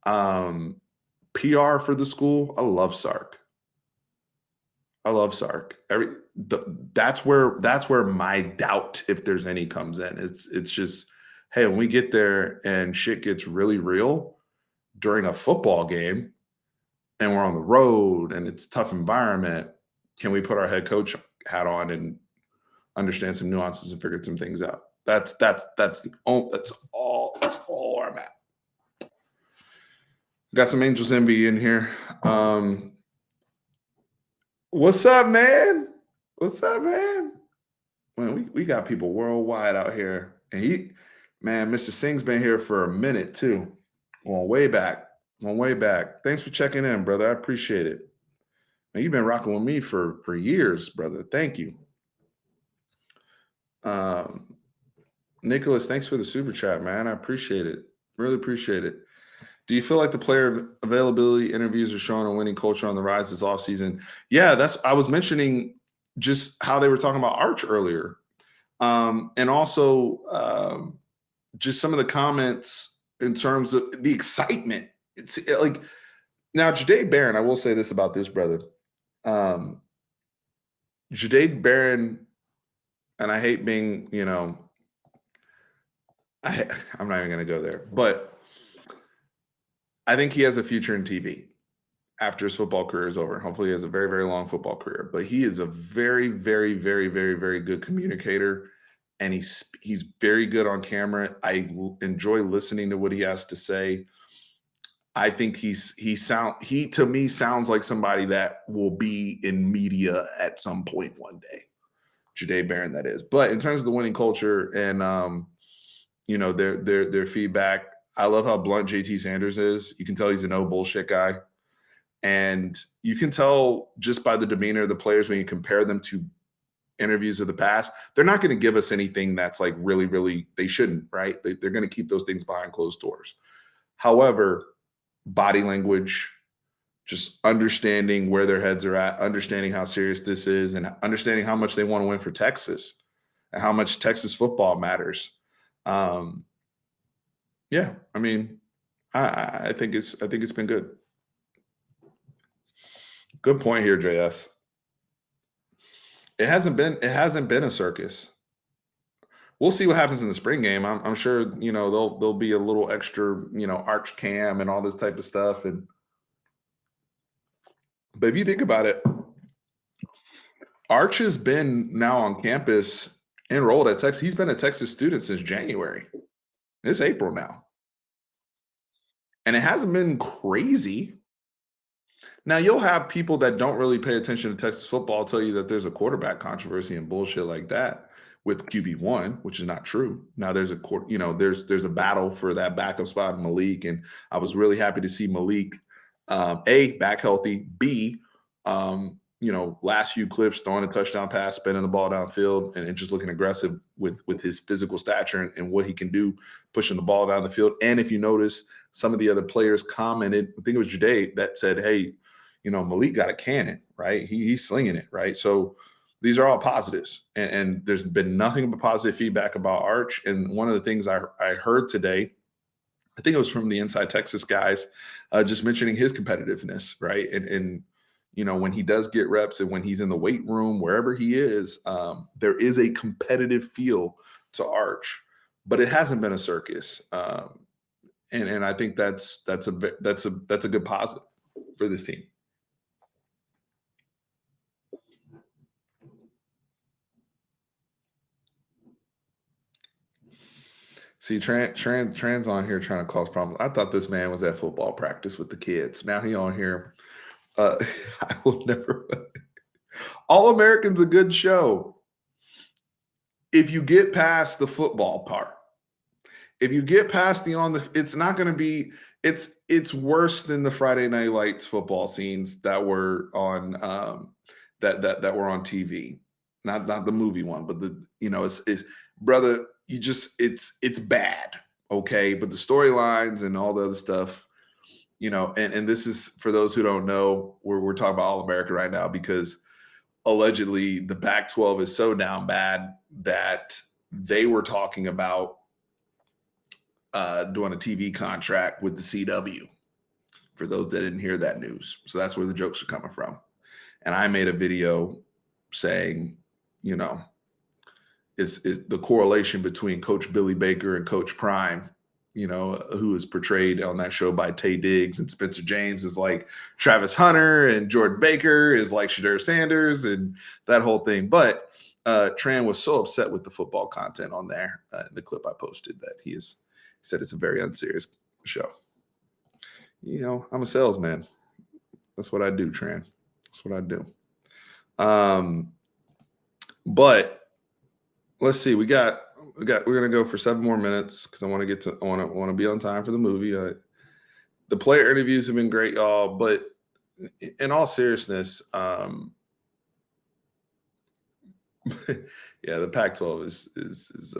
PR for the school. I love Sark. That's where my doubt, if there's any, comes in. It's just, hey, when we get there and shit gets really real during a football game and we're on the road and it's a tough environment, can we put our head coach hat on and understand some nuances and figure some things out? That's all I'm at. Got some Angels envy in here. What's up, man? What's up, man? Man, we got people worldwide out here. And Mr. Singh's been here for a minute too. Going way back. Thanks for checking in, brother. I appreciate it. Man, you've been rocking with me for years, brother. Thank you. Nicholas, thanks for the super chat, man. I appreciate it. Really appreciate it. Do you feel like the player availability interviews are showing a winning culture on the rise this offseason? Yeah, I was mentioning just how they were talking about Arch earlier. And also just some of the comments in terms of the excitement. It's like, now, Jahdae Barron, I will say this about this brother. Jahdae Barron, and I hate being, I'm not even going to go there, but I think he has a future in TV after his football career is over. Hopefully he has a very, very long football career, but he is a very, very, very, very, very good communicator. And he's very good on camera. I enjoy listening to what he has to say. I think he to me sounds like somebody that will be in media at some point one day. Jade Barron, that is. But in terms of the winning culture and their feedback, I love how blunt JT Sanders is. You can tell he's a no bullshit guy. And you can tell just by the demeanor of the players when you compare them to interviews of the past, they're not going to give us anything that's like really, really, they shouldn't, right? They're going to keep those things behind closed doors. However, body language, just understanding where their heads are at, understanding how serious this is, and understanding how much they want to win for Texas and how much Texas football matters. Um, yeah, I mean, I think it's been good. Good point here, JS. It hasn't been a circus. We'll see what happens in the spring game. I'm sure there'll be a little extra arch cam and all this type of stuff. But if you think about it, Arch has been now on campus enrolled at Texas. He's been a Texas student since January. It's April now, and it hasn't been crazy. Now you'll have people that don't really pay attention to Texas football tell you that there's a quarterback controversy and bullshit like that with QB1, which is not true. Now there's a battle for that backup spot in Malik, and I was really happy to see Malik A, back healthy, B, last few clips throwing a touchdown pass, spinning the ball downfield, and just looking aggressive with his physical stature and what he can do, pushing the ball down the field. And if you notice, some of the other players commented, I think it was Jade that said, hey, Malik got a cannon, right? He's slinging it, right? So these are all positives. And there's been nothing but positive feedback about Arch. And one of the things I heard today, I think it was from the Inside Texas guys, just mentioning his competitiveness, right? And when he does get reps and when he's in the weight room, wherever he is, there is a competitive feel to Arch, but it hasn't been a circus. And I think that's a good positive for this team. See, Tran's on here trying to cause problems. I thought this man was at football practice with the kids. Now he on here. I will never. All American's a good show. If you get past the football part, if you get past it's not going to be. It's worse than the Friday Night Lights football scenes that were on that were on TV. Not the movie one, but it's brother. It's bad. Okay, but the storylines and all the other stuff. And this is for those who don't know, we're talking about All America right now because allegedly the Pac-12 is so down bad that they were talking about doing a TV contract with the CW. For those that didn't hear that news, so that's where the jokes are coming from. And I made a video saying, is the correlation between Coach Billy Baker and Coach Prime, who is portrayed on that show by Taye Diggs, and Spencer James is like Travis Hunter, and Jordan Baker is like Shadur Sanders, and that whole thing. But Tran was so upset with the football content on there in the clip I posted that he said it's a very unserious show. I'm a salesman. That's what I do, Tran. That's what I do. But let's see. We're gonna go for 7 more minutes because I want to be on time for the movie. The player interviews have been great, y'all. But in all seriousness, yeah, the Pac-12 is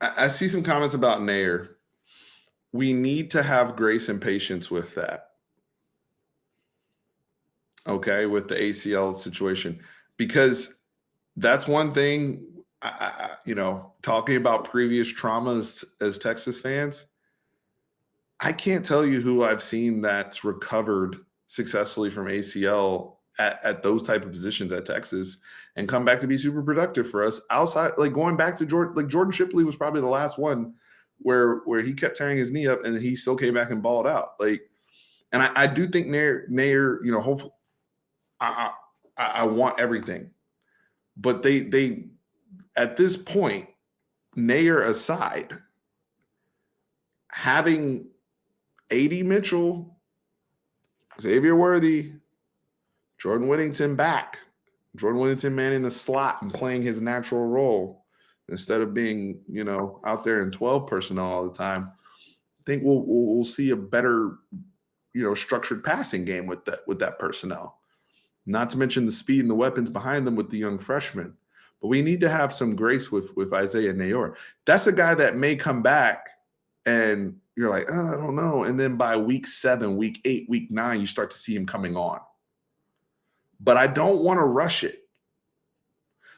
I see some comments about Nair. We need to have grace and patience with that. Okay, with the ACL situation, because that's one thing. Talking about previous traumas as Texas fans, I can't tell you who I've seen that's recovered successfully from ACL at those type of positions at Texas and come back to be super productive for us outside. Like going back to Jordan, like Jordan Shipley was probably the last one where he kept tearing his knee up and he still came back and balled out. Like, and I do think Nair, hopefully, I want everything, but they at this point, Nair aside, having A.D. Mitchell, Xavier Worthy, Jordan Whittington back, Jordan Whittington manning the slot and playing his natural role instead of being, out there in 12 personnel all the time. I think we'll see a better, structured passing game with that personnel. Not to mention the speed and the weapons behind them with the young freshmen. But we need to have some grace with Isaiah Nayor. That's a guy that may come back and you're like, oh, I don't know. And then by week 7, week 8, week 9, you start to see him coming on. But I don't want to rush it.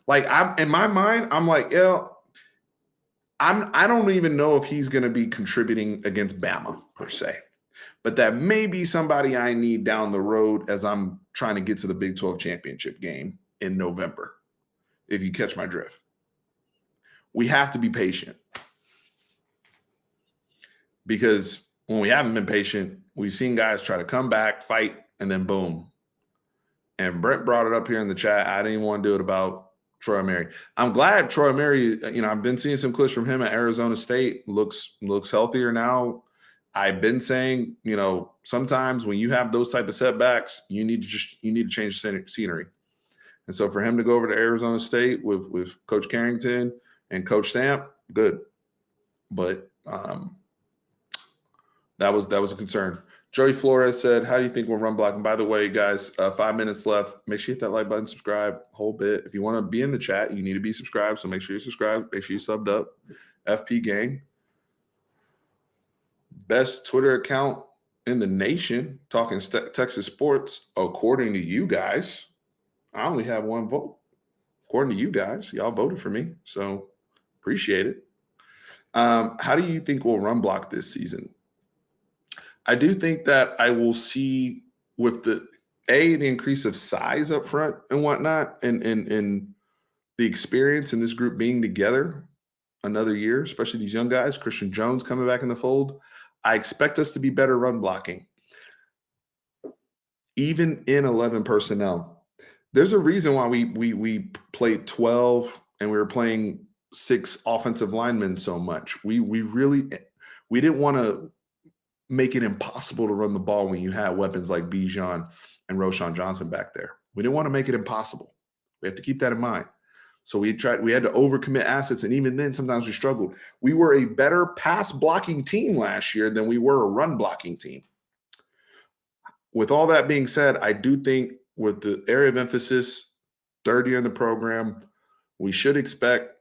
Like, in my mind, I'm like, I don't even know if he's going to be contributing against Bama per se. But that may be somebody I need down the road as I'm trying to get to the Big 12 championship game in November, if you catch my drift. We have to be patient. Because when we haven't been patient, we've seen guys try to come back, fight, and then boom. And Brent brought it up here in the chat. I didn't even want to do it about Troy Mary. I'm glad Troy Mary, I've been seeing some clips from him at Arizona State. Looks healthier now. I've been saying, sometimes when you have those type of setbacks, you need to change scenery. And so for him to go over to Arizona State with Coach Carrington and Coach Samp, good. But that was a concern. Joey Flores said, how do you think we'll run block? And by the way, guys, 5 minutes left. Make sure you hit that like button, subscribe, whole bit. If you want to be in the chat, you need to be subscribed. So make sure you subscribe. Make sure you subbed up. FP Gang. Best Twitter account in the nation, talking Texas sports, according to you guys. I only have one vote. According to you guys, y'all voted for me. So appreciate it. How do you think we'll run block this season? I do think that I will see with the increase of size up front and whatnot, and the experience in this group being together another year, especially these young guys, Christian Jones coming back in the fold. I expect us to be better run blocking, even in 11 personnel. There's a reason why we played 12 and we were playing 6 offensive linemen so much. We didn't want to make it impossible to run the ball when you had weapons like Bijan and Roshan Johnson back there. We didn't want to make it impossible. We have to keep that in mind. So we had to overcommit assets, and even then, sometimes we struggled. We were a better pass blocking team last year than we were a run blocking team. With all that being said, I do think with the area of emphasis, third year in the program, we should expect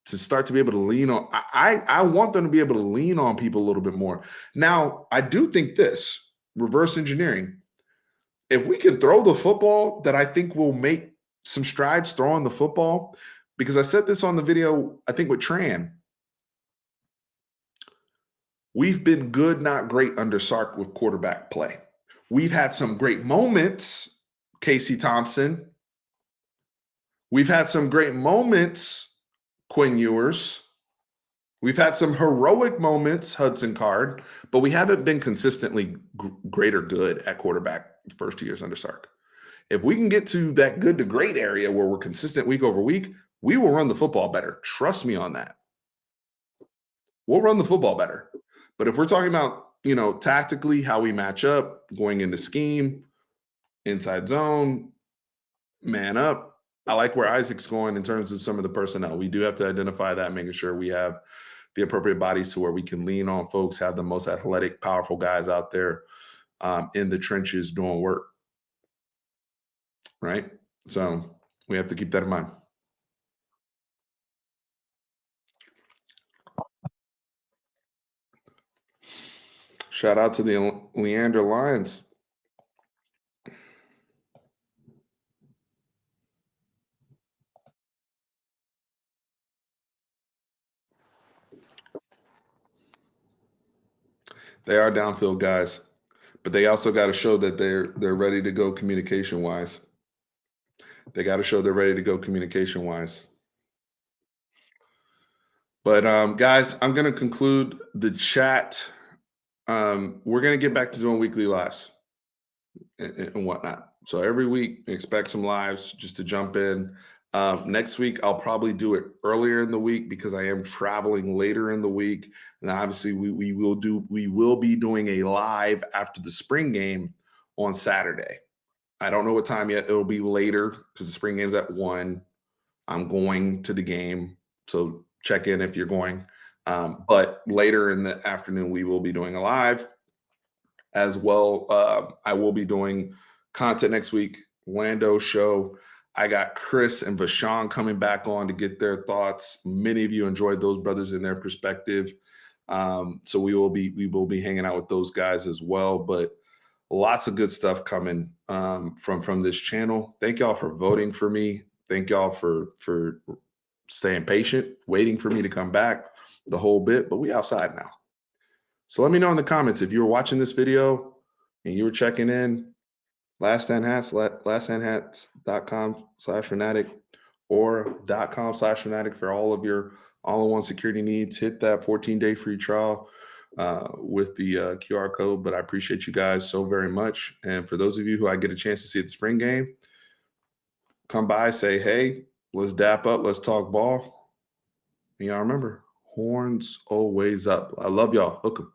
to start to be able to lean on. I want them to be able to lean on people a little bit more. Now, I do think this, reverse engineering, if we can throw the football, that I think we'll make some strides throwing the football, because I said this on the video, I think with Tran. We've been good, not great under Sark with quarterback play. We've had some great moments, Casey Thompson. We've had some great moments, Quinn Ewers. We've had some heroic moments, Hudson Card, but we haven't been consistently great or good at quarterback the first 2 years under Sark. If we can get to that good to great area where we're consistent week over week, we will run the football better. Trust me on that. We'll run the football better. But if we're talking about, tactically how we match up, going into scheme, inside zone, man up, I like where Isaac's going in terms of some of the personnel. We do have to identify that, making sure we have the appropriate bodies to where we can lean on folks, have the most athletic, powerful guys out there in the trenches doing work. Right? So we have to keep that in mind. Shout out to the Leander Lions. They are downfield guys, but they also got to show that they're ready to go communication wise. They got to show they're ready to go communication wise. But guys, I'm going to conclude the chat. We're going to get back to doing weekly lives and whatnot. So every week, expect some lives just to jump in. Next week, I'll probably do it earlier in the week because I am traveling later in the week. And obviously, we will be doing a live after the spring game on Saturday. I don't know what time yet. It'll be later because the spring game's at 1. I'm going to the game, so check in if you're going. But later in the afternoon, we will be doing a live as well. I will be doing content next week, Lando show. I got Chris and Vashon coming back on to get their thoughts. Many of you enjoyed those brothers and their perspective. So we will be hanging out with those guys as well. But lots of good stuff coming from this channel. Thank y'all for voting for me. Thank y'all for staying patient, waiting for me to come back the whole bit. But we outside now. So let me know in the comments if you were watching this video and you were checking in. Last Stand Hats, laststandhats.com/fanatic or .com/fanatic for all of your all-in-one security needs. Hit that 14-day free trial with the QR code. But I appreciate you guys so very much. And for those of you who I get a chance to see at the spring game, come by, say, hey, let's dap up, let's talk ball. And y'all remember, horns always up. I love y'all. Hook 'em.